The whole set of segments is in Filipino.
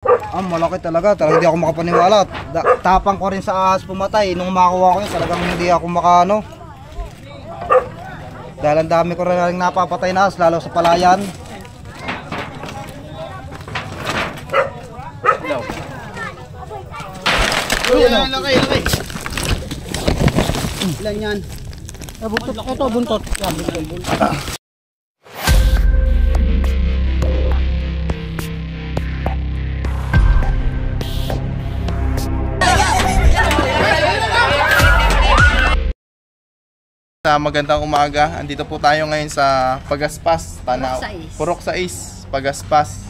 Malaki talaga. Talagang hindi ako makapaniwala. Tapang ko rin sa ahas pumatay. Nung makuha ko yun, talagang hindi ako makano. Dahil ang dami ko rin napapatay na ahas, lalo sa palayan. Laki. Ilan yan? Buntot. Ito, buntot. Magandang umaga. Andito po tayo ngayon sa Pagaspas, Purok 6, Pagaspas,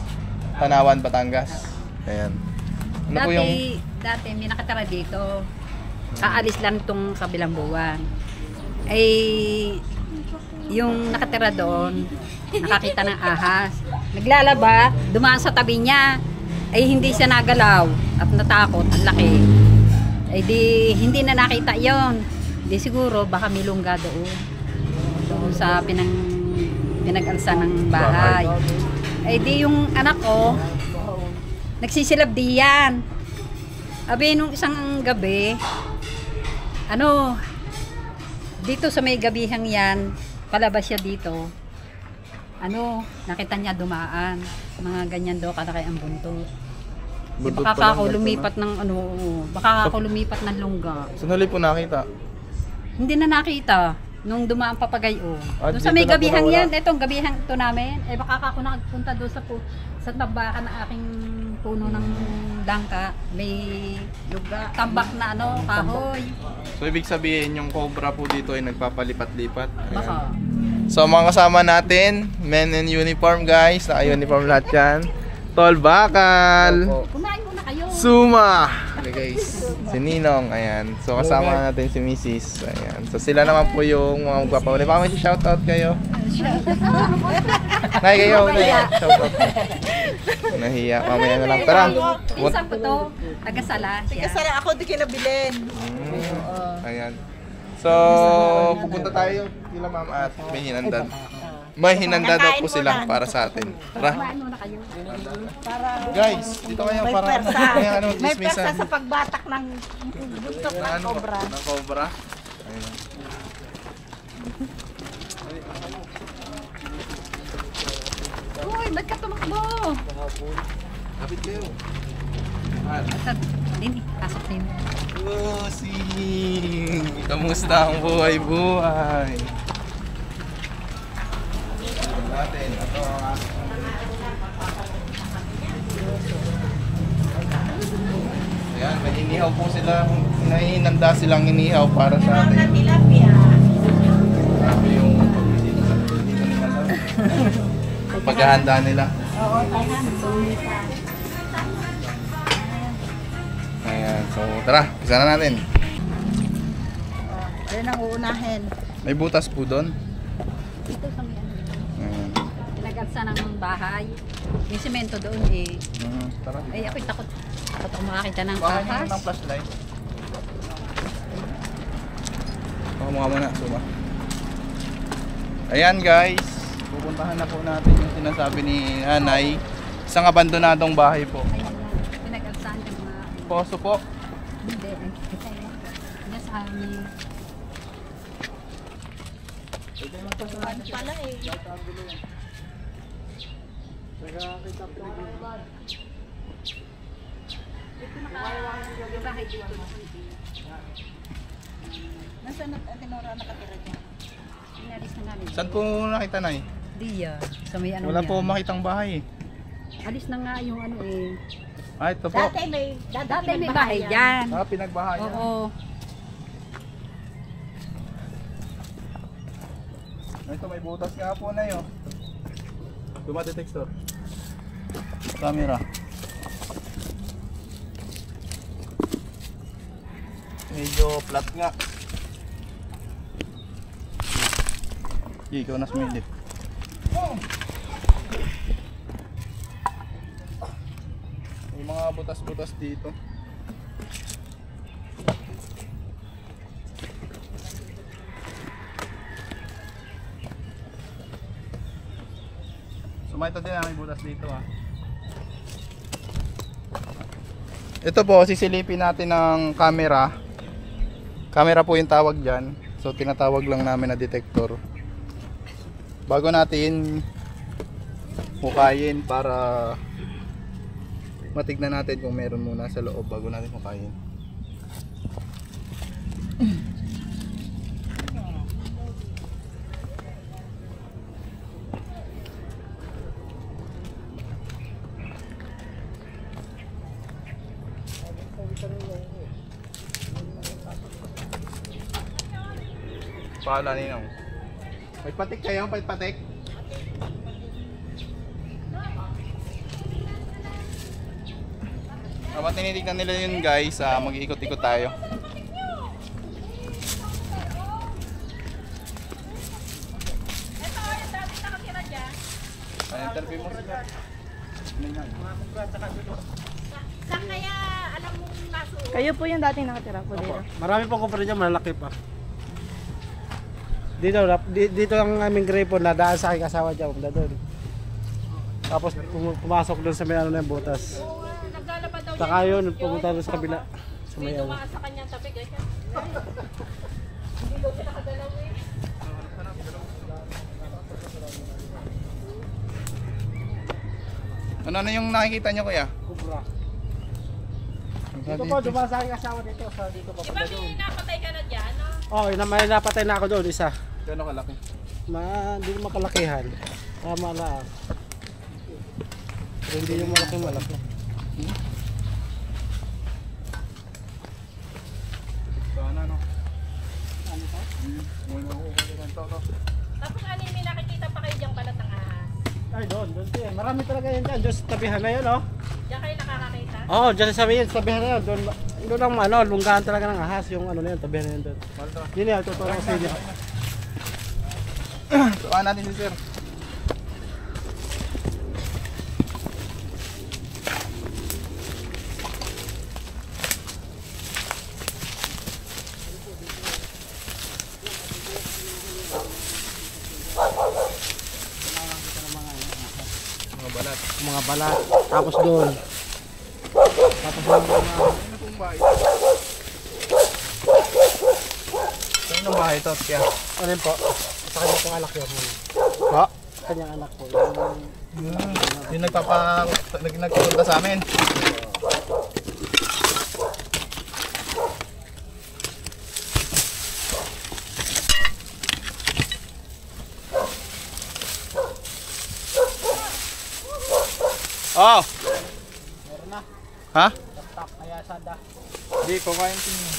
Tanawan, Batangas. Ayan. Ano po yung... Dati may nakatira dito. Aalis lang itong kabilang buwan. Ay, yung nakatira doon, nakakita ng ahas. Naglalaba, dumaan sa tabi niya. Ay, hindi siya nagalaw at natakot. Ang laki. Ay, hindi na nakita yon. Di siguro baka may lungga doon sa pinag-alsa ng bahay. Ay di yung anak ko nagsisilab diyan. Abi nung isang gabi dito sa may gabihang yan, palabas siya dito. Nakita niya dumaan. Mga ganyan daw kalaki ang buntot. Baka ako lumipat ng baka ako lumipat ng lungga. Saan huli po nakita? Hindi na nakita nung dumaan papagayo. Doon sa may gabihang yan, itong gabihang ito namin, baka ako nagpunta doon sa tambakan ng aking puno ng dangka, may lugar, tambak na kahoy. So ibig sabihin yung cobra po dito ay nagpapalipat-lipat. Baka. So mga kasama natin, men in uniform guys, naka-uniform lahat yan. Tol Bakal, Kumain muna kayo. Suma, okay guys, si Ninong, ayan. So kasama natin si Mrs. Ayan. So sila naman po yung mga magpapahuli. Baka may shoutout kayo. Nay kayo, shoutout. Nahiya, mamaya na lang. Tara. Pinsan ko to, taga-sala siya. Taga-sala ako, di kinabilin. Ayan. So, pupunta tayo kila ma'am at may hinandad. May hinanda daw po sila para sa atin. Tara. Kumain muna kayo. Guys, dito kayo May para persa. May persa chismisan. sa pagbatak ng buntot ng cobra. Ng cobra. Ayan. Uy, ba't ka tumakbo? Kapit kayo. Pasok din. Sing! Kamusta ang buhay-buhay? Natin, ito ang ayan, may inihaw po sila. Nahinanda silang inihaw para sa atin. Grabe yung pagbisita sa dito nila lang. Paghahanda nila. Ayan, so tara, isa na natin. Ayun ang uunahin. May butas po doon. Dito sa may Ayan. pinag-alsa ng bahay. Yung semento doon Tara. Ay, ako'y takot. Takot ako makakita ng Baka ahas. ng flashlight. Baka mukha muna, suma. Ayan guys, pupuntahan na po natin yung sinasabi ni Nanay. Isang abandonadong bahay po. Ayan, pinag-alsaan ng mga... Poso po. Hindi. Yan sa amin. Ano pala eh. Yung bahay dito. Nasaan na Tinora nakatira dyan? Inalis na namin. Saan po nakita na eh? Diya. Sa may Wala yan. po makitang bahay eh. Alis na nga yung Ito po. Dati may bahay dyan. Pinagbahayan. Oo. Ito may butas nga po na yun. Dumadetector. Camera. Medyo flat nga. Ikaw na sumilip. May mga butas-butas dito. Sumay ito din ang may butas dito ha. Ito po, sisilipin natin ng camera. Camera po yung tawag dyan. So tinatawag lang namin na detector. Bago natin hukayin para matignan natin kung meron muna sa loob bago natin hukayin. Paala ninong. May patik kayo? May patik? Kapag tinitignan nila yun guys, mag-iikot-ikot tayo. Interview mo sila. Saan kaya alam mong naso? Kayo po yung dating nakatira po dito. Marami pong kumpara dyan, malaki pa. Dito ang aming gripo na daan sa aking asawa dyan, punta doon. Tapos pumasok doon sa may ano na yung butas. Naglalaba daw Saka yun, pumunta doon sa kabila. Sa may ano. sa kanyang tabi, ganyan. Ano yung nakikita nyo kuya? Kubra. Dito po, dumaan sa aking asawa dito. Sa dito pa punta doon. Napatay ka na dyan, no? Oo, may napatay na ako doon, isa. Gano'ng kalaki? Hindi naman kalakihan. Tama lang. Pero hindi yung malaki. Sana no? Ano to? Tapos ano yung may nakikita pa kayo diyang balat ng ahas? Ay, doon siya. Marami talaga yan dyan. Diyos, tabihan na yun, oh. Diyan kayo nakakakita? Oo, dyan sabihin, tabihan na yun. Doon ang ano, lunggahan talaga ng ahas. Yung ano na yun, tabihan na yun doon. Yun yan, tutulong ko sa inyo. Tuwan natin si sir. Mga balat. Tapos doon. Tapos doon. Ano pong bahay? Saan yung bahay ito? Kaya? Ano yun po? Sa kanya pong anak yun. Ha? Sa kanyang anak po. Yung nagpapunta sa amin. Oh! Meron na. Ha? Laptop. Kaya sada. Hindi, kukain ko niyo.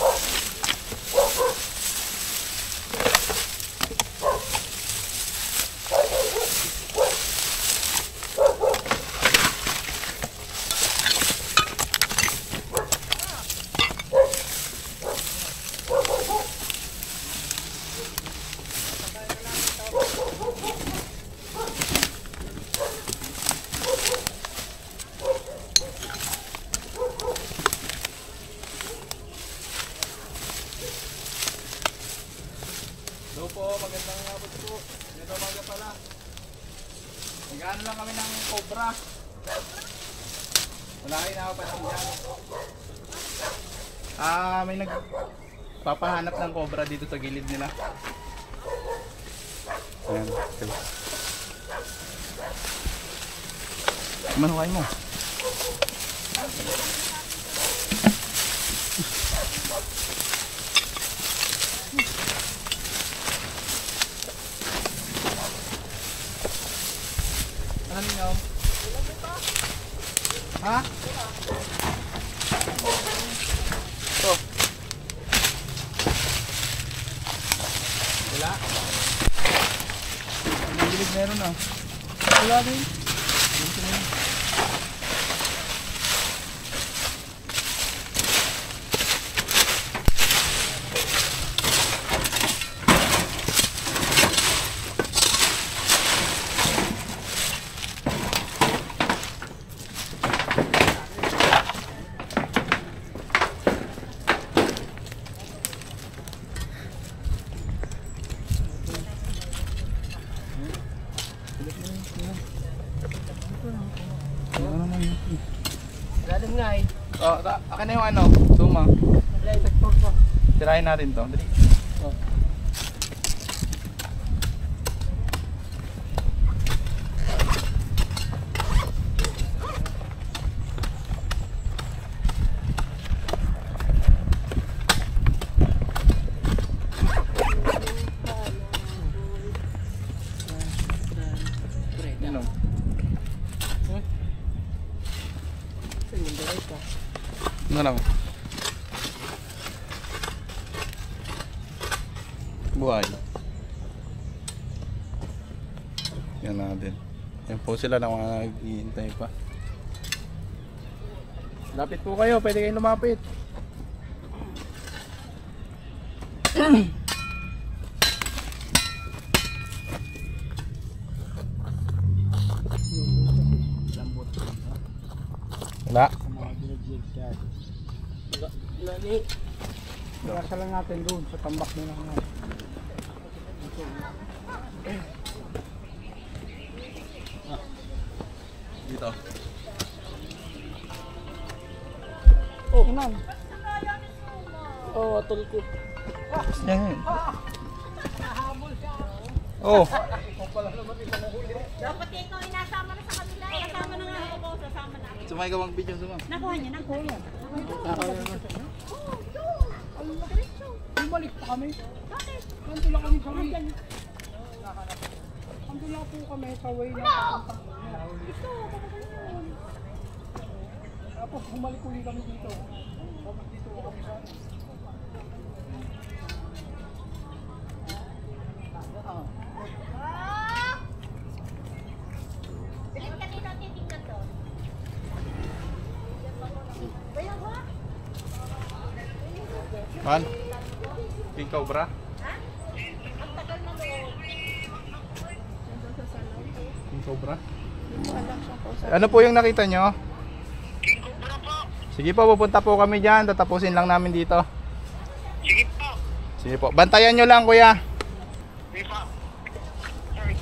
Hello po, magandang hapon po. Dito umaga pala. Nag-ano lang kami ng cobra. Wala kayo nakapansin dyan. May nagpapahanap ng cobra dito sa gilid nila. Ayan. Manukay mo. Ano nyo? Ha? Ito. Wala. Ang gilid meron ah. Wala din. Oh, akin na yung ano, suma. Tirahin natin to. Dali. Ano? Ano lang? Buhay. Yan natin. Yan po sila na mga naghihintay pa. Lapit po kayo, pwede kayong lumapit. Wala. Kaya lang natin doon sa tambak nila ngayon. Dito. Oh, ma'am. Oh, atol ko. Yan. Oh. Dapat ikaw inasama na sa kanila. Kasama na nga ako. Sasama na. Sumay ka mag-video, suma. Nakuha niya ng kuya. Bumalik pa kami. Bakit? Kanto lang kami sa way. Kanto lang po kami sa way na Ito, yun. tapos bumalik ulit kami dito. Tapos dito kami sa Bilit ka dito, titignan to. Bayan ba? Man? King Cobra? Ang tagal na doon. King Cobra? Ano po yung nakita nyo? King Cobra po. Sige po, pupunta po kami dyan. Tatapusin lang namin dito. Sige po. Sige po. Bantayan nyo lang, kuya. Sige po. Sorry.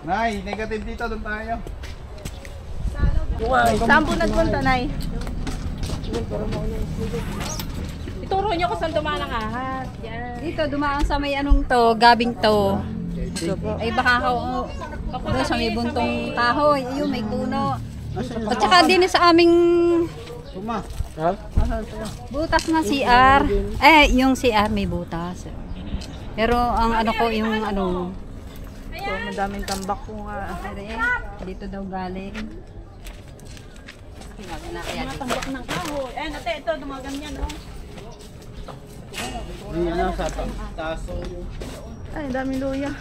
Nay, negative dito. Doon tayo. Saan po nagpunta, Nay? Ituro niyo kung saan dumaan ang ahas. Yan. Dito dumaan sa may anong to, gabing to. Ay baka doon sa may buntong kahoy, ayun may puno. At saka din sa aming butas na CR. Yung CR may butas. Pero ang ano ko yung ano, So, madaming tambak po nga. dito daw galing. Na kaya dito. Tambak ng kahoy. Eh, nate, ito, dumagan niya, no? Ay, daming luya.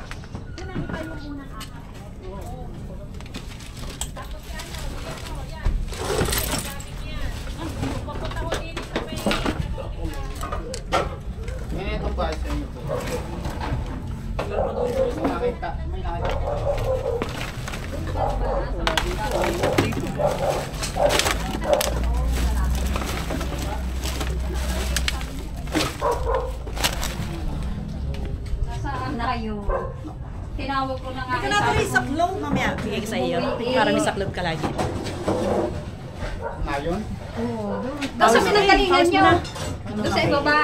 Saan na kayo? Tinawag ko na nga. Hindi ka natin may saklong, mamaya. Bigay ko sa iyo. Para may saklong ka lagi. Doon sa pinanggalingan nyo. Doon sa ibaba.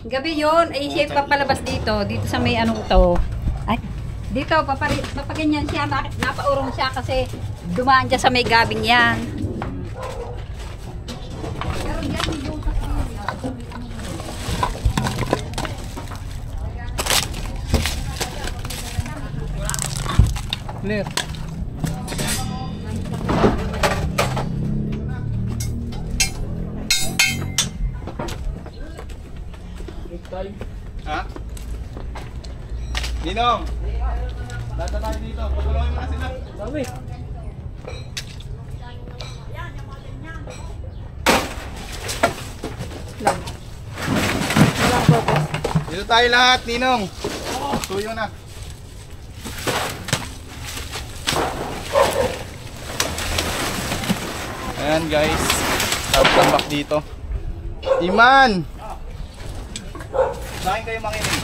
Gabi yun. Ay siya papalabas dito. Dito sa may anong to. Ay, dito papaganyan siya. Napaurong siya kasi dumaan dyan sa may gabing yan. Pero yan yung butas din. Clear. Ha? Ninong! Data tayo dito. Pagulungin mo na sila. Sabi. Dito tayo lahat, Ninong. Tuyo na. Ayan guys. Tambak dito. Iman! Saan kayo makinig?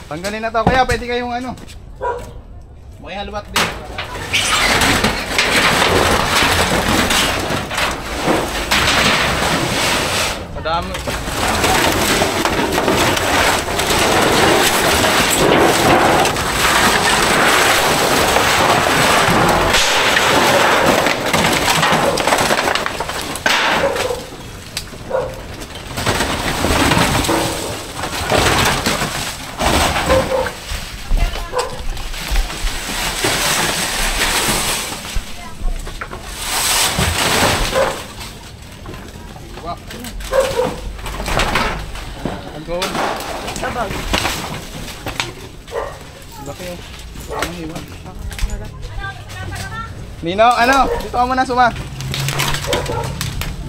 Tanggalin na to. Kaya pwede kayong ano. Makihalwat din. Laki oh. Anong hiwa? Nino, ano? Dito ka muna, Suma.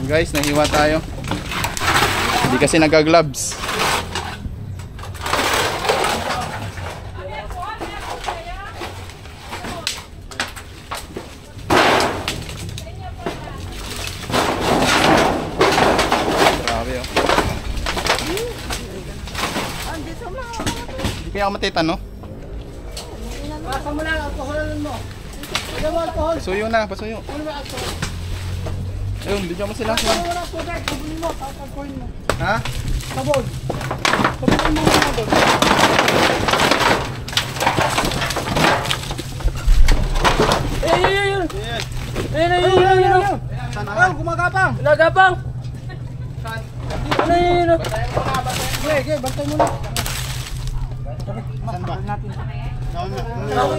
Guys, nahiwa tayo. Hindi kasi nagka-gloves. Grabe oh. Hindi kaya ako matitan, no? Pasuyo na, pasuyo. Ayun, bigyan mo sila. Ha? Sabon. Sabon mo na doon. Ayun. Saan gumagapang? Nagapang! Saan? Ano yun? Okay, bantay mo na. Saan ba?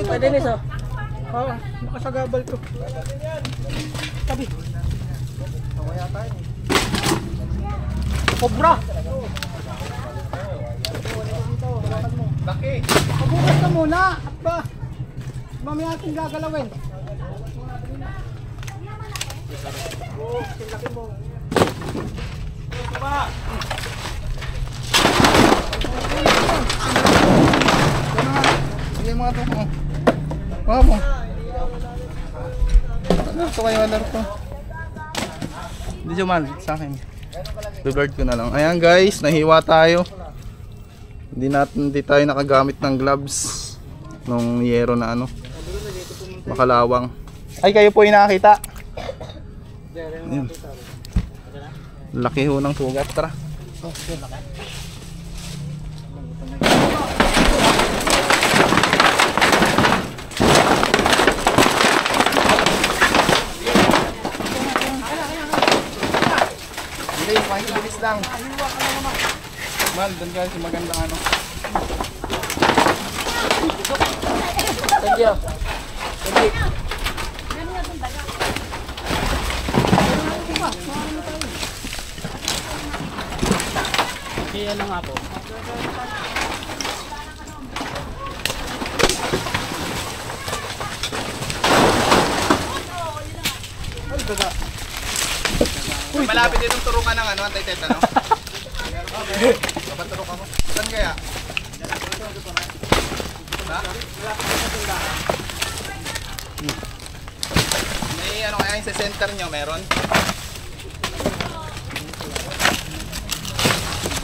Pwede niso. Nakasagabal ko. Tabi. Cobra. Laki. Pabukas ka muna. At ba? Mamaya natin gagalawin. Sige mga to. Mga mo. Ano ito kayo alar to? Hindi Jumal, sa akin. Reblard ko na lang. Ayan guys, nahiwa tayo. Hindi tayo nakagamit ng gloves nung yero na ano. Makalawang. Ay kayo po yung nakakita. Ayan. Laki ho ng sugat. Tara. Bilis, pakibilis lang. Mal, doon guys, yung magandang ano. Thank you. Okay, ano nga po? Malapit din yung turukan ng ano, anti-tetano. Kapag turok ako. Saan kaya? Ha? May ano kaya yung sa center nyo, meron?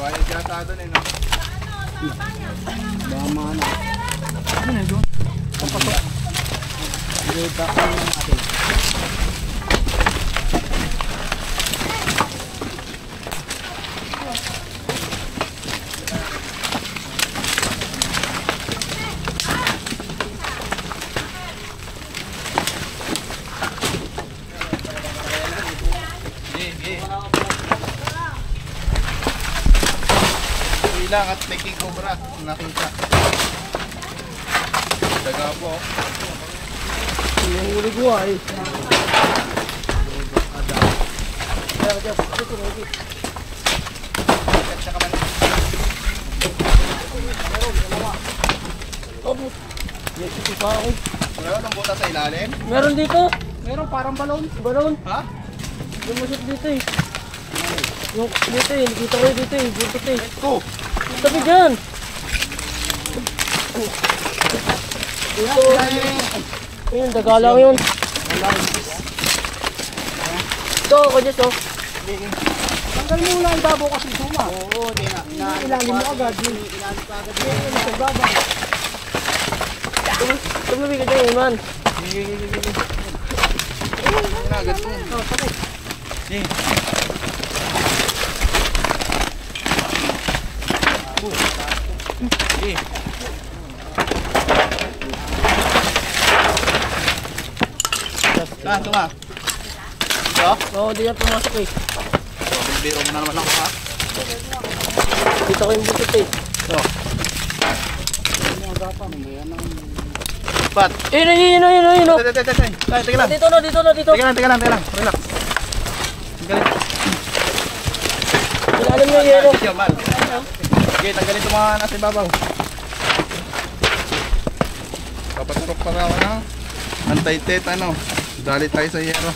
Bayad yata doon eh, no? Bama na. Ano na doon? Ang pato. Hindi ba ako yung atin? Lang at may king cobra nakita. Daga po. Huli ko ay. Meron ang buta sa ilalim? Meron dito. Meron parang balon. Balon. Ha? Lumusot dito eh. Yung dito eh. Nakita ko dito eh. Buntot eh. Ko! Tabi dyan. Dito. Ayun, dagalang yun. Ito, kanyas oh. Tanggal mo na ang babo kasi suma. Oo, di na. Ilalim mo agad. Ilalim ka agad. Sa baba. Tumabig ka dyan, Iman. Agad po. Saan? Ito nga. Ito? Oo, di yan pumasok eh. Biro mo na naman ako ha. Kita ko yung buntot eh. Ito. Pat. Ayun. Teka lang. Dito na. Teka lang. Relax. Galing. Ilalim niya yelo. Mal. Okay, tanggalin ito mga nasa ibabaw. Papaturok pa ako ng anti-tetano. Dali tayo sa yero.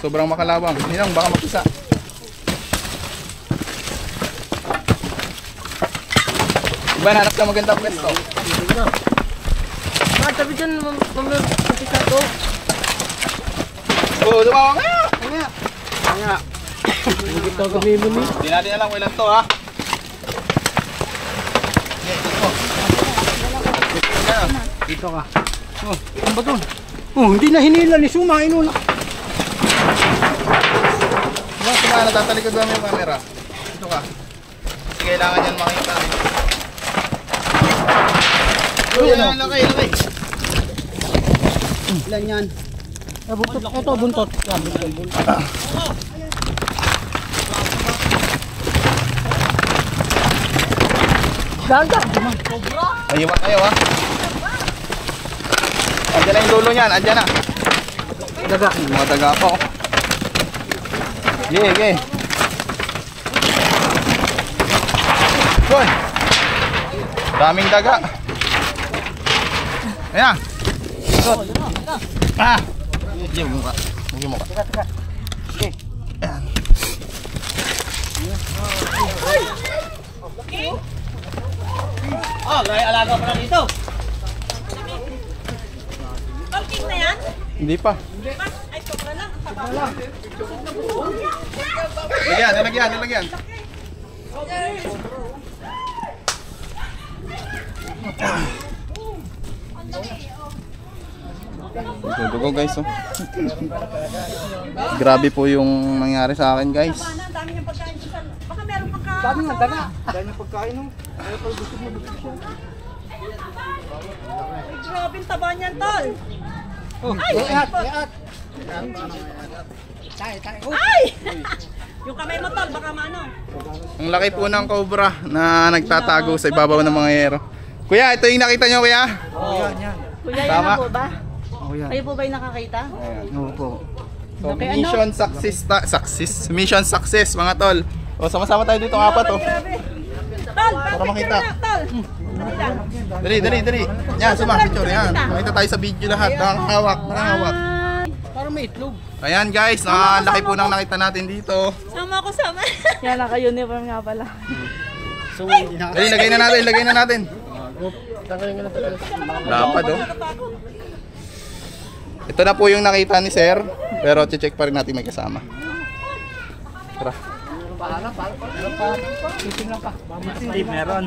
Sobrang makalawang. Ninang, baka magpisa. Iba, hanap ka magandang pwesto. Tabi dyan, mamaya kapisa ko. Oo, dumawang nga! Kaya, Hindi ka gamimin ni. Hindi natin alam kung ilan to, ha? dito ka. Oh, ano ba doon? Oh, hindi na hinila ni Suma, inuna. Mga suma, natatalikod lang yung camera. Dito ka. Kasi kailangan yan makita. Yan, lakay. Ilan yan? Buntot. Ito, buntot. Ganda. Ayuwa kayo, ha? Andiyan na yung dulo niyan, andiyan na. Daga. Mga daga po. Okay. Good. Daming daga. Ayan. Ah. Hindi mo ka. Hindi mo ka. Okay. Ayan. Oh, alaga pa lang dito. Talking na yan? Hindi pa. Ay, sobra lang. Ang taba. Nilagyan. Dugo guys, oh. Grabe po yung nangyari sa akin, guys. Ang dami niyang pagkain. Baka meron pang ka... Dami ng daga. Dami ng pagkain, no? Ayaw pala gusto mo siya. Ay, grabe ang taba niyan, tol. Oh, iat. Ay! Yung kamay mo, tol, baka maano. Ang laki po ng cobra na nagtatago sa ibabaw ng mga yero. Kuya, ito yung nakita nyo, kuya? Yan. Kuya, yan Tama. na po ba? Oh, yan. Kayo po ba yung nakakita? Oo po. So, mission Mission success, mga tol. O, sama-sama tayo dito ng apat, oh. Tol, Para makita. na, tol. Dali. Yan, suma, picture, yan. Makita tayo sa video lahat. Nakahawak. Para may itlog. Ayan, guys, laki po ng nakita natin dito. Sama ko, sama. Yan, naka-uniform nga pala. Dali, lagay na natin. Tanggalin ka na talaga. Lapad, oh. Ito na po yung nakita ni Sir, pero check pa rin natin may kasama. Tara. Hindi, meron.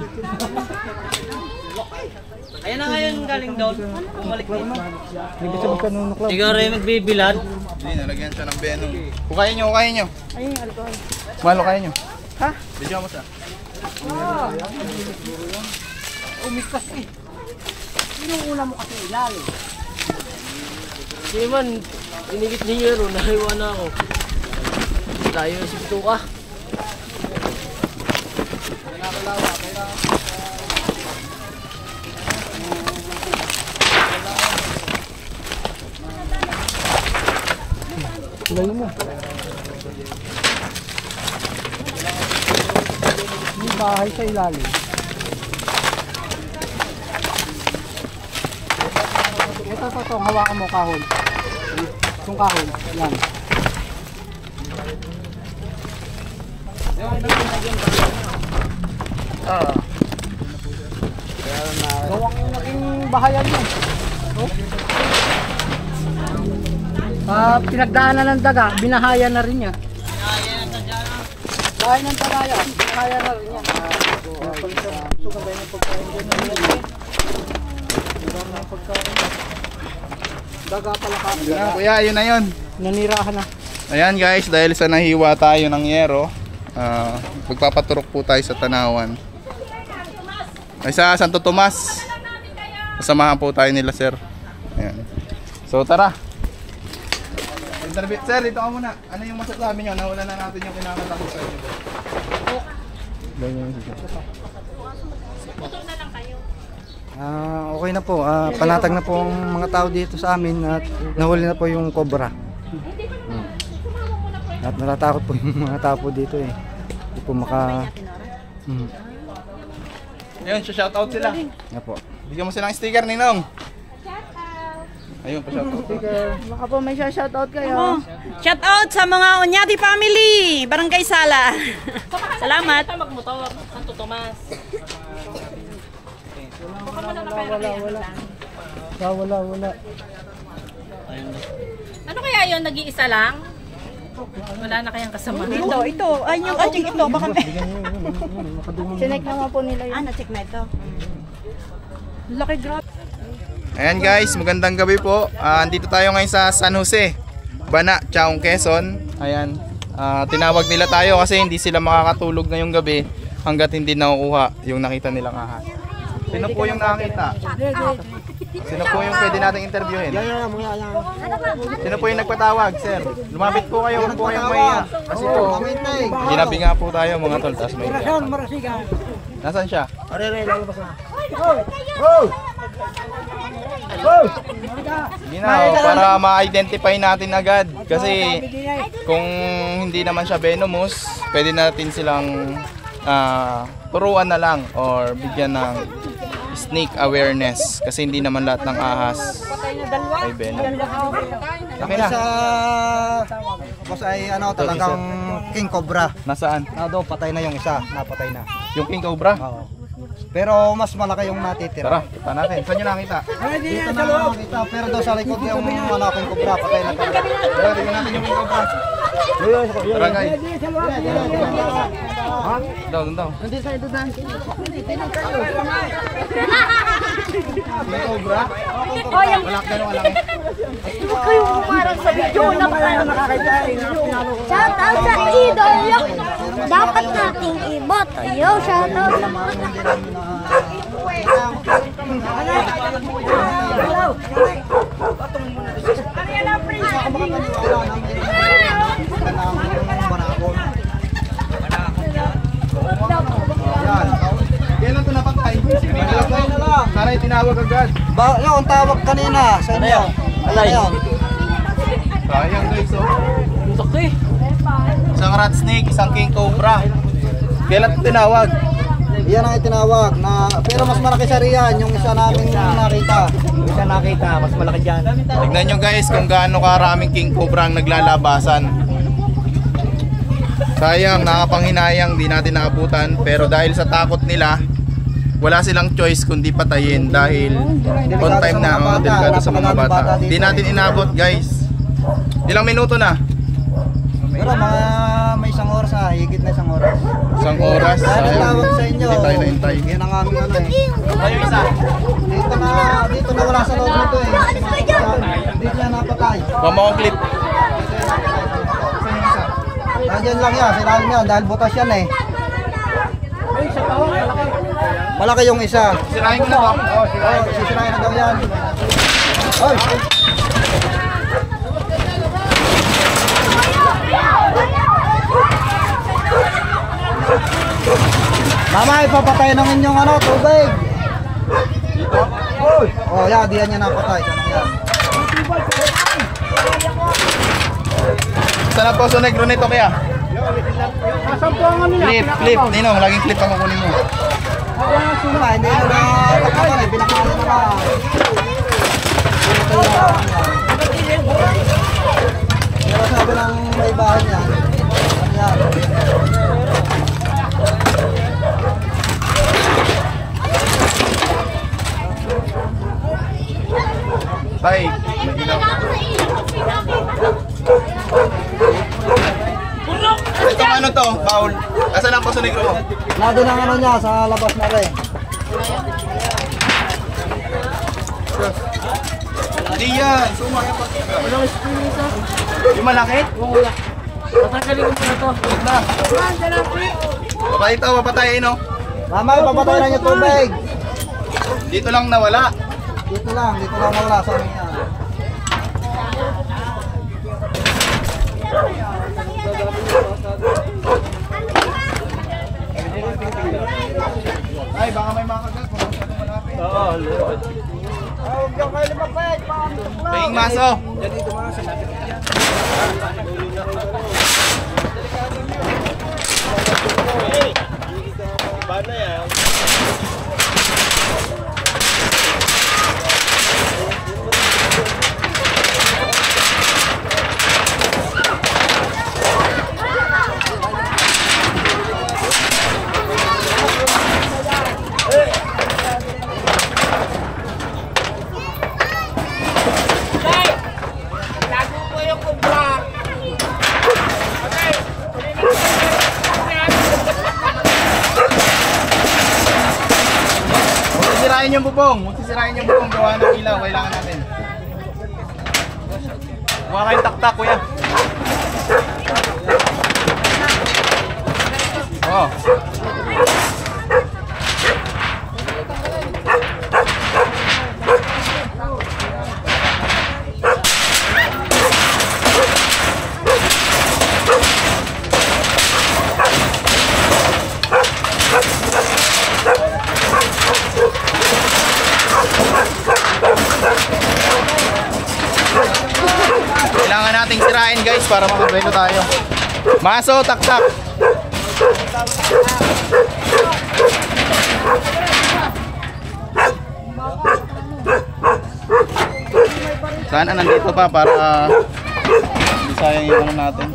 Ayan na ngayon galing doon. Bumalik din. Hindi gusto mo kanunuklaw. Ikaw rin magbibilad. Hindi, nalagyan siya ng venom. Hukayin nyo. Ayun yung alcohol. Mahal, hukayin nyo. Ha? Video mo siya. Umikas eh. Yung una mo kasi ilalim. Hindi man, inigit ni Hero, nahiwa na ako. Tayo si Pituka. Ilalim mo. May bahay sa ilalim. Ito, hawakan mo kahon. Itong kahon, yan. Gawang naging bahayan mo. Pinagdaanan ng daga, binahayan na rin niya. Bahay ng daga yan, binahayan na rin niya. Daga pala ka. Yun na, kuya, yun na yun. Nanirahan na. Ayan guys, dahil sa nahiwa tayo ng yero, magpapaturok po tayo sa Tanawan. Ay sa Santo Tomas. Kasamahan po tayo nila, sir. Ayan. So tara. Sir, dito ka muna. Ano yung masasabi nyo? Nawala na natin yung kinakatakot sa inyo. Okay na po. Panatag na po ang mga tao dito sa amin at nahuli na po yung cobra. At natatakot po yung mga tao po dito eh. Hindi po Ayun, shoutout sila. Nga po. Bigyan mo silang sticker, Ninong. Ayun, pa-shoutout. Baka po may shoutout kayo. Shout out sa mga Onyati family, Barangay Sala. Salamat. Magmotor, Santo Tomas. Wala. Ano kaya yun? Nag-iisa lang? Wala na kayang kasama. Ito. Ay, yung ating ito. Baka may... Sinek naman po nila yun. na-check na ito. Laki grab. Ayan guys, magandang gabi po. Andito tayo ngayon sa San Jose, Bana, Chaong, Quezon. Ayan, tinawag nila tayo kasi hindi sila makakatulog ngayong gabi hanggat hindi nakukuha yung nakita nilang ahas. Sino po yung nakita? Sino po yung pwede nating interviewin? Sino po yung nagpatawag, sir? Lumapit po kayo, huwag po kayong mahiya. Kasi po, ginabi nga po tayo mga tol, tas may nasaan siya? Sige na, para ma-identify natin agad. Kasi kung hindi naman siya venomous, pwede natin silang turuan na lang or bigyan ng snake awareness. Kasi hindi naman lahat ng ahas ay venom. Okay na. Boss ay ano, talagang king cobra. Nasaan? Doon, patay na yung isa. Napatay na. Yung king cobra? Oo. Pero mas malaki yung natitira. Tara, kita natin. Saan nyo nakita? Dito na nakita. Pero doon sa likod yung ano, king cobra. Patay na talaga. Tara, tingnan natin yung king cobra. Tara guys. Doon daw. King cobra? Malaki ganun kalaki. Huwag kayong umarang sa video. Shout out sa idol. Dapat nating ibot. Yo, shout out sa mga Kailan ito napatay? Sana itinawag agad. Yung tawag kanina sa inyo. Ano yun? Sayang guys, oh. Laki. Isang rat snake, isang king cobra. Kailan ito tinawag? Yan ang itinawag na, pero mas malaki sa riyan yung isa namin nakita. Isa nakita, mas malaki dyan. Tignan nyo guys kung gaano karaming king cobra ang naglalabasan. Sayang, nakapanghinayang, di natin naabutan. Pero dahil sa takot nila, wala silang choice kundi patayin dahil on time na, delikado sa mga bata. Di natin inabot guys. Ilang minuto na? Pero may isang oras ha, higit na isang oras. Isang oras. Dahil Sayang, tawag sa inyo. hindi tayo naintay. Yan ang aming ano eh. Tayo isa. Dito na wala sa loob nito eh. Dito yan napatay. Pamawang clip. Nandiyan lang yan, sinabi yan dahil butas yan eh. Malaki yung isa. Sirahin ko na ba? Oh, sisirahin na daw yan. Oy! Mama, ipapatay ng inyong ano, tubig. Dito? Oh, yan, diyan niya napatay. Yan. Saan ang poso negro nito kaya? Clip, Ninong, laging clip ang kukunin mo. Hindi na nakakapan eh, pinakain na lang. Pero sabi ng may bahay niya, yan. Tay, may ilaw. Itong ano to, Paul? Asan ang poso negro mo? Nado ng ano niya, sa labas na rin. Hindi yan, sumaya pa. Yung malaki? Wala. Tatanggalin ko muna to. Papatay ito, papatayin no? Mama, ipapatay na niyo tubig. Dito lang nawala. Dito lang nawala sa amin yan. Ay, baka may makagat. Oo, Huwag yung kayo lumapit, Paying maso. Paano yan? Sirain yung bubong. Huwag sisirain yung bubong. Gawa ng ilaw. Kailangan natin. Huwag kayong taktak, kuya. Oh. Kailangan nating sirain guys para makapreno tayo. Maso, taktak. Sana nandito pa para hindi sayang yung ano natin.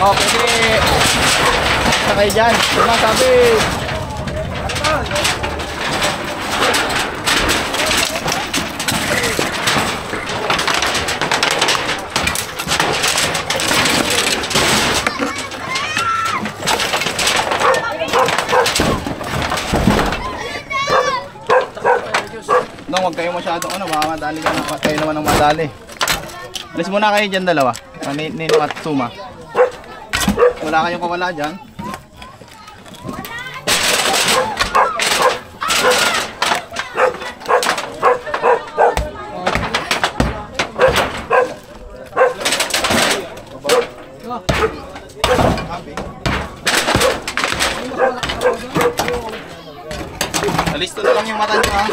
Oh, pwede sakay dyan. Sumasabi. No, huwag kayo masyadong ano, madali ka na, kayo naman ang madali. Alis muna kayo dyan dalawa. Nino at Suma. Wala kayong kawala dyan. Alisto na lang yung mata nyo ha.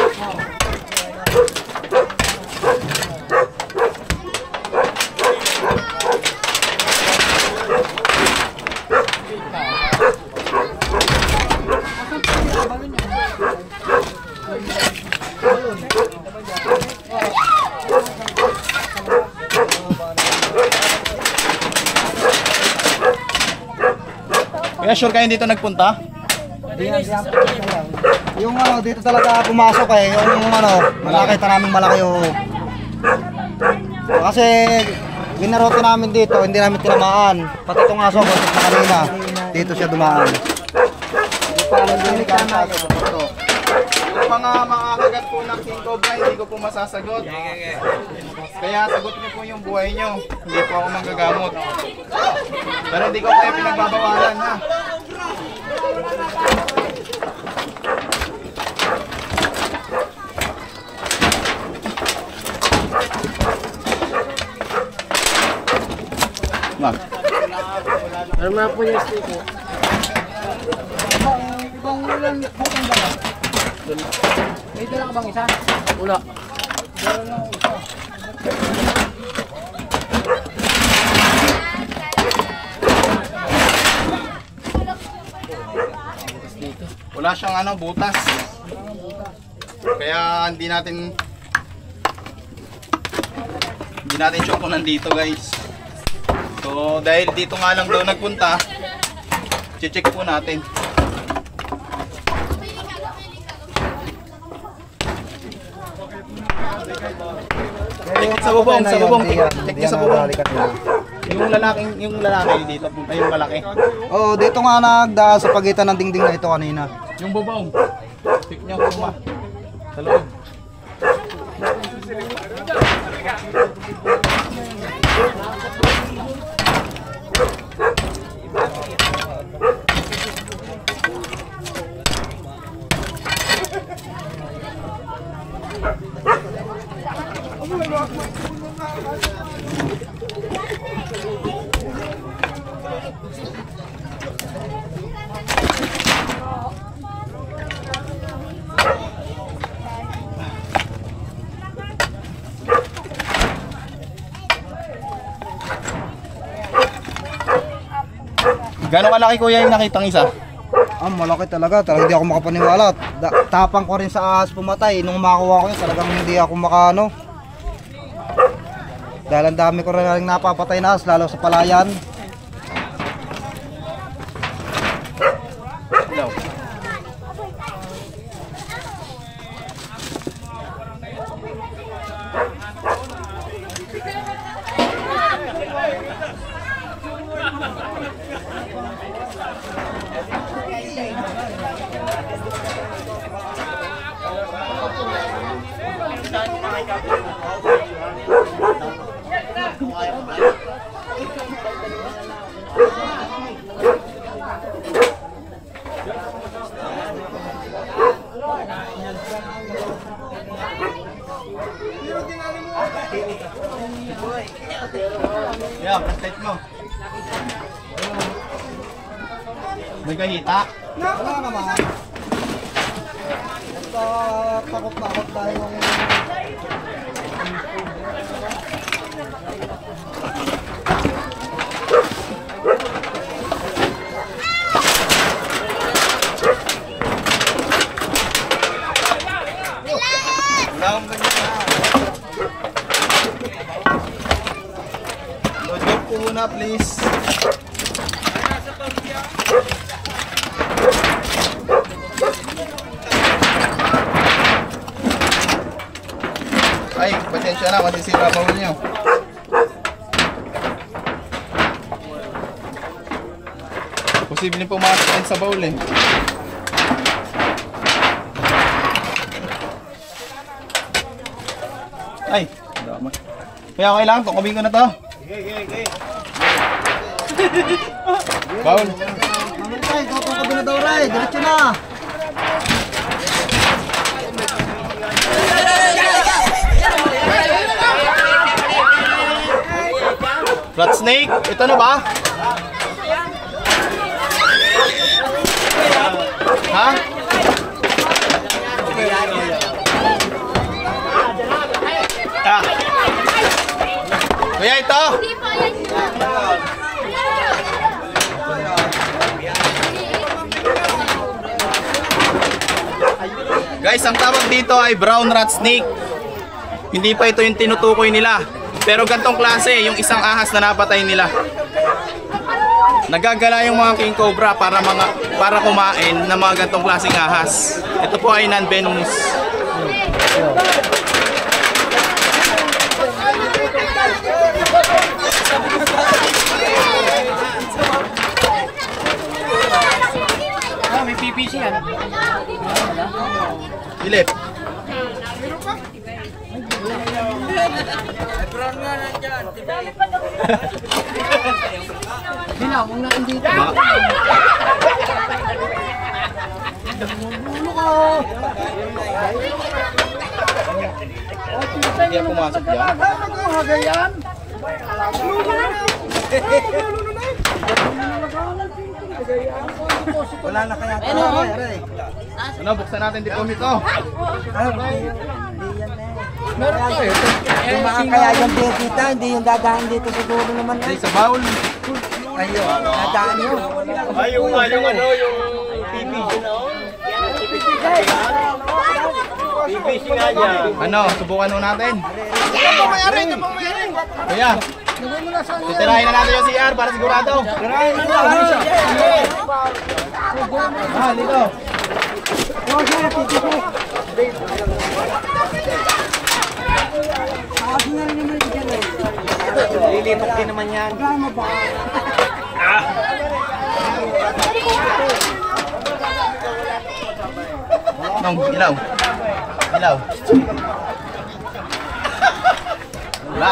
Kaya sure kayo dito nagpunta? Yung ano, dito talaga pumasok eh. Yung ano, nakakita namin malaki yung... Kasi ginarote namin dito, hindi namin tinamaan. Pati itong aso, buntot na kanina. Dito siya dumaan. Yung mga makakagat po ng king cobra, hindi ko po masasagot. Kaya sagot niyo po yung buhay niyo. Hindi po ako manggagamot. Pero hindi ko kayo pinagbabawalan ha. Ma'am. Ano na po yung stick mo? Ibang ulan, bukang dala. May dala ka bang isa? Wala. Wala siyang ano, butas. Kaya hindi natin sure kung nandito guys. So dahil dito nga lang daw nagpunta, check po natin. Check sa bubong, sa bubong. Check niya sa bubong. Yung lalaki dito, ay yung malaki. Oh, dito nga nagdaan sa pagitan ng dingding na ito kanina. Yung bubong. Check niya po ma. Sa loob. Gano'ng kalaki kuya yung nakitang isa? Malaki talaga. Talagang hindi ako makapaniwala. Tapang ko rin sa ahas pumatay. Nung makuha ko yun, talagang hindi ako makaano. Dahil ang dami ko rin napapatay na ahas, lalo sa palayan. Yeah, flashlight mo. May kahita? Wala naman. Basta takot-takot tayo ng... Wala akong ganyan na. Load po muna please. Ay, pasensya na, masisira pa niyo. Posible po makasakit sa baul eh. Ay, dama. Kaya okay lang, tukubin ko na to. Baul. Ay, kapag na daw, Ray. Diretso na. Flat snake, ito na ba? Ha? Ah. Kuya, ito. Guys, ang tawag dito ay brown rat snake. Hindi pa ito yung tinutukoy nila. Pero gantong klase, yung isang ahas na napatay nila. Nagagala yung mga king cobra para kumain ng mga gantong klaseng ahas. Ito po ay non-venomous. May PPC yan. Philip. Dinaw, kung na hindi ka. Hindi ako pumasok dyan. Wala na kaya ito, Ray. Ano, buksan natin deposito. Meron to eh. Yung mga kaya yung kita, hindi yung dadaan dito siguro naman. Ay, sa baul. Ayun, dadaan yun. Ay, yung PPC na o. PPC nga niya. Ano, subukan nun natin. Kuya, titirahin na natin yung CR para sigurado. Ah, dito. Lilitok din naman yan. Nong, ilaw. Ilaw. Wala.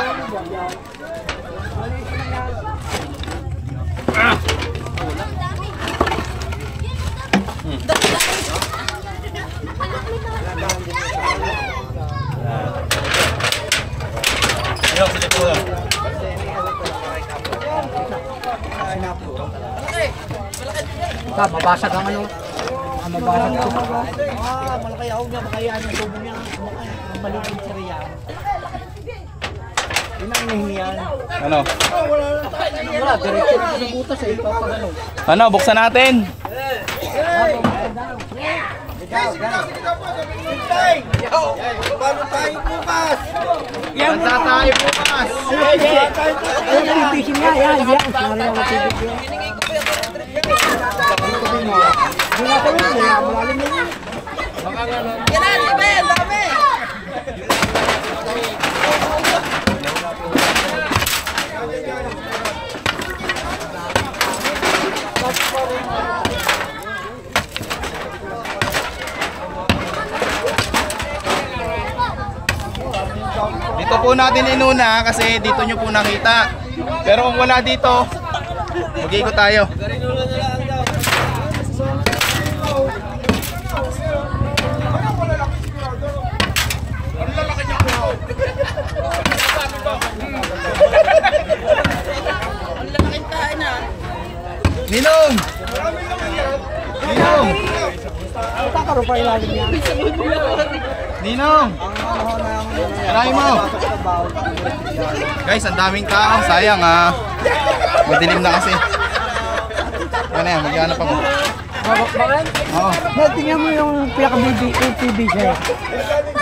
Ilaw, silip ko lang. Mabasag ang ano. Mabasag ito. Malaki ako niya, makayaan yung tubo niya. Maliit sa riyan. Ano? Ano, buksan natin. Yan tayo bukas. Dito po natin inuna kasi dito nyo po nakita. Pero kung wala dito, mag-iikot tayo. Ninong! Ninong! Ninong! Aray mo! Guys, ang daming tao. Sayang madilim na kasi. Ano yan? Maghanap ako. Oo. Tingnan mo yung PVC.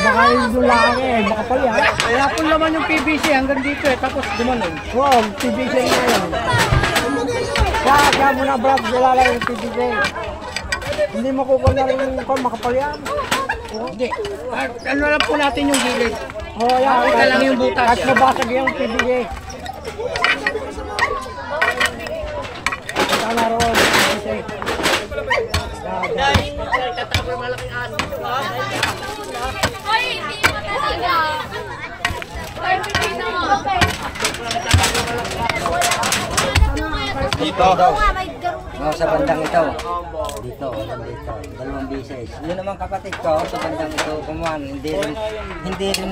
Baka yung laki baka pala. Kaya po naman yung PVC hanggang dito tapos dumanon. Wow, PVC na yun. Kaya mo na brad, lalala yung PVC. Hindi makukuha na rin yung makapal yan. Hindi. Ano lang po natin yung gilid. Oo, yan. Ito lang yung butas. At nabasag yung PVC. Ito na roon. Tatapos malaking aso. Hoy, hindi mo talaga. Hoy, pipino mo. Dito. Sa bandang ito. Dito, dito. Dalawang bisis. Yun naman kapatid ko sa bandang ito. Kumuhan. Hindi rin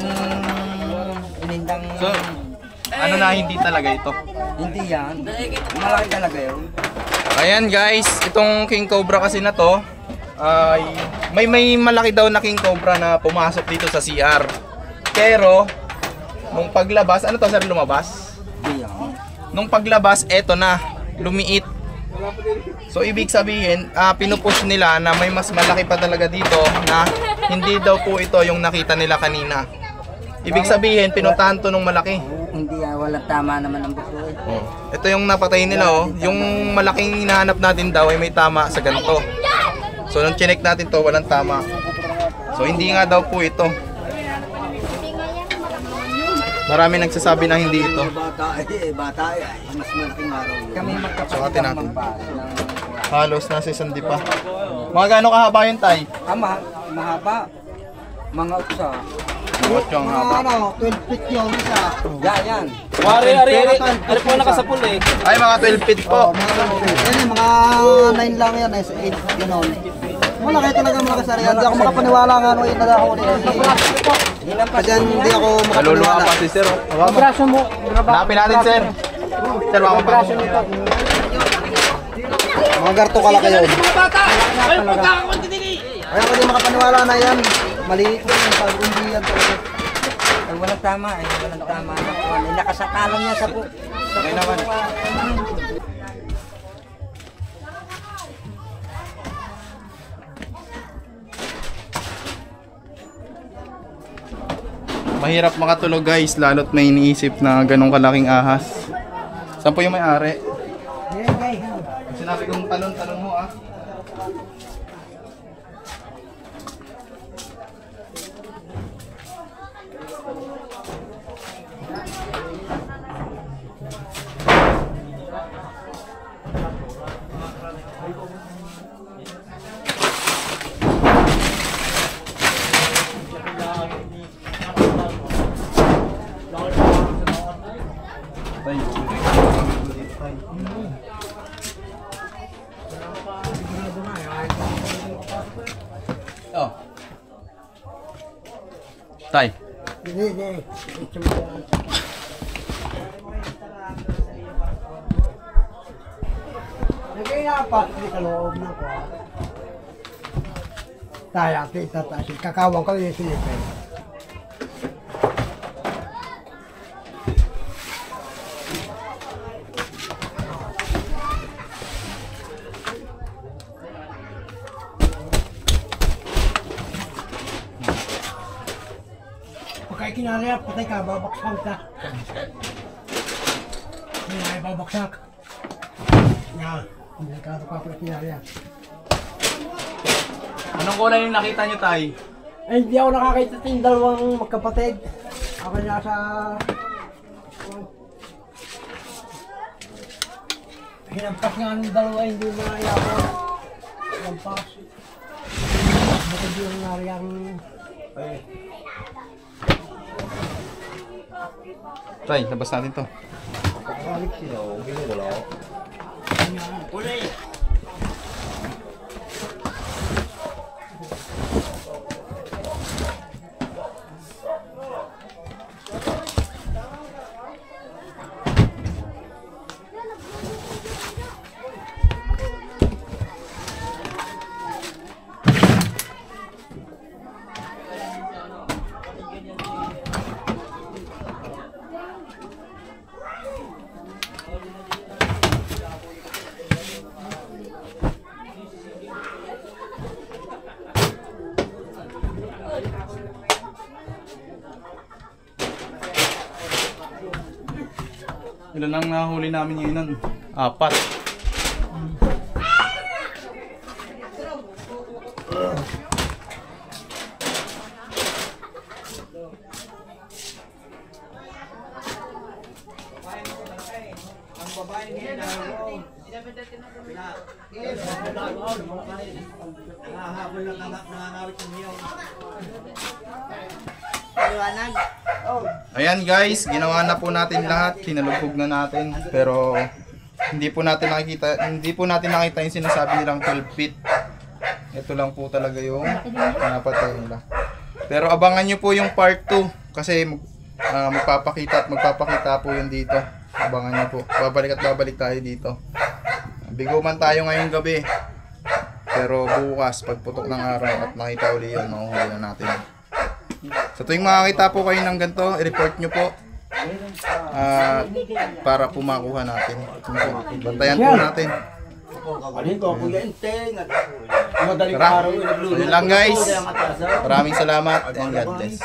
inindang... So, ano na hindi talaga ito? Hindi yan. Malaki talaga yun. Ayan guys, itong King Cobra kasi na to ay may malaki daw na King Cobra na pumasok dito sa CR. Pero nung paglabas, ano to sir, lumabas? Hindi yan. Nung paglabas, eto na, lumiit. So ibig sabihin, pinupush nila na may mas malaki pa talaga dito na hindi daw po ito yung nakita nila kanina. Ibig sabihin, pinuntahan to nung malaki. Hindi yan, walang tama naman ang buto eh. Oh. Ito yung napatay nila oh. Yung malaking hinahanap natin daw ay may tama sa ganito. So nung chinek natin to, walang tama. So hindi nga daw po ito. Marami nagsasabi na hindi ito. Bata eh, mas malaking araw. Kami Sukatin natin. Halos nasa isang pa. Mga gaano kahaba yun tay? Mahaba. Mga utsa. Mga ang haba. Ano, 12 feet yung isa. Yan. Ari po nakasapul eh. Ay mga 12 feet po. Yan mga 9 lang yan, 8 gano'n. Malaki talaga mga kasari. Hindi ako makapaniwala nga ano yung nadahuli. Kasi hindi ako Naluluha makapaniwala. pa si sir. Braso mo. Hanapin natin sir. Sir, mga Braso nito. Mga garto kalaki yun. Mga bata! Ay, pagkakakunti din eh! Kaya ko di makapaniwala na yan. Maliit yun, pag hindi yan talaga. Ay, walang tama eh, walang tama. Nakasakalan niya sa po. Okay naman. Mahirap makatulog guys, lalo't may iniisip na ganong kalaking ahas. Saan po yung may-ari? Sinabi kong talon mo ah. Oh. Tay. Lagay na pa sa loob ng ko. Tayo, kita tayo. Kakawang ko yung silipin. ay kinarya, patay ka, babaksak ka. Hindi ay babaksak. Yan, hindi ka napapala kinarya. Anong kulay yung nakita nyo, Tay? Ay, hindi ako nakakita yung dalawang magkapatid. Ako nasa... Hinampas nga ng dalawa, hindi mo na iyawan. Hinampas. Bakit yung nariyang... Tay, labas natin to. Ilan ang nahuli namin ngayon? 4. Ayan guys, ginawa na po natin lahat, kinalubog na natin, pero hindi po natin nakita yung sinasabi nilang 12 feet. Ito lang po talaga yung napatay nila. Pero abangan nyo po yung part 2 kasi magpapakita po yun dito. Abangan nyo po, babalik at babalik tayo dito. Bigo man tayo ngayong gabi, pero bukas pagputok ng araw at makita uli yun, mahuhuli na natin. Sa tuwing makakita po kayo ng ganito, i-report nyo po para po makuha natin. Bantayan po natin. Tara, yun lang guys. Maraming salamat and God bless.